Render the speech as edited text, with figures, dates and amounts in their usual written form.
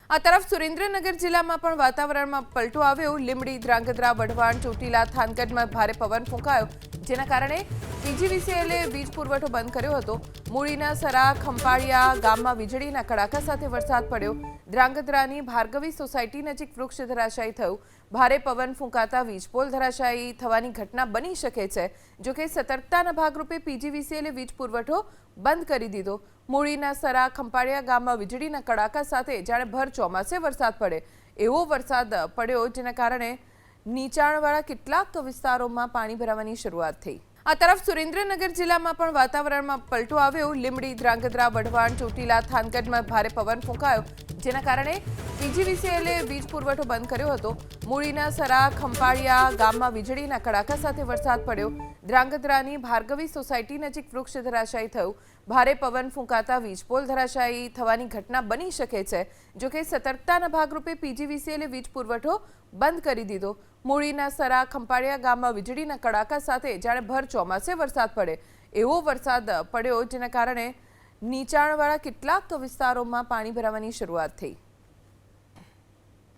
આ તરફ સુરેન્દ્રનગર જિલ્લામાં પણ વાતાવરણમાં પલટો આવ્યો। લીંબડી, ધ્રાંગધ્રા, વઢવાણ, ચોટીલા, થાનગઢમાં ભારે પવન ફૂંકાયો, જેના કારણે પીજીવીસીએલે વીજ પુરવઠો બંધ કર્યો હતો। મૂળીના સરા, ખંપાળિયા ગામમાં વીજળીના કડાકા સાથે વરસાદ પડ્યો। ધ્રાંગધ્રાની ભાર્ગવી સોસાયટી નજીક વૃક્ષ ધરાશાયી થયું। ભારે પવન ફૂંકાતા વીજપોલ ધરાશાયી થવાની ઘટના બની શકે છે। જોકે સતર્કતાના ભાગરૂપે પીજીવીસીએલે વીજ પુરવઠો બંધ કરી દીધો। મૂળીના સરા, ખંપાળિયા ગામમાં વીજળીના કડાકા સાથે જાણે ભર ચોમાસે વરસાદ પડે એવો વરસાદ પડ્યો, જેના કારણે નીચાણવાળા કેટલાક વિસ્તારોમાં પાણી ભરાવાની શરૂઆત થઈ। આ તરફ સુરેન્દ્રનગર જિલ્લામાં પણ વાતાવરણમાં પલટો આવ્યો। લીંબડી, ધ્રાંગધ્રા, વઢવાણ, ચોટીલા, થાનગઢમાં ભારે પવન ફૂંકાયો, જેના કારણે પીજીવીસીએલે વીજ પુરવઠો બંધ કર્યો હતો। મૂળીના સરા, ખંપાળિયા ગામમાં વીજળીના કડાકા સાથે વરસાદ પડ્યો। ધ્રાંગધ્રાની ભાર્ગવી સોસાયટી નજીક વૃક્ષ ધરાશાયી થયું। ભારે પવન ફૂંકાતા વીજપોલ ધરાશાયી થવાની ઘટના બની શકે છે। જોકે સતર્કતાના ભાગરૂપે પીજીવીસીએલે વીજ પુરવઠો બંધ કરી દીધો। મૂળીના સરા, ખંપાળિયા ગામમાં વીજળીના કડાકા સાથે જાણે ભર ચોમાસે વરસાદ પડે એવો વરસાદ પડ્યો, જેના કારણે નીચાણવાળા કેટલાક વિસ્તારોમાં પાણી ભરાવાની શરૂઆત થઈ।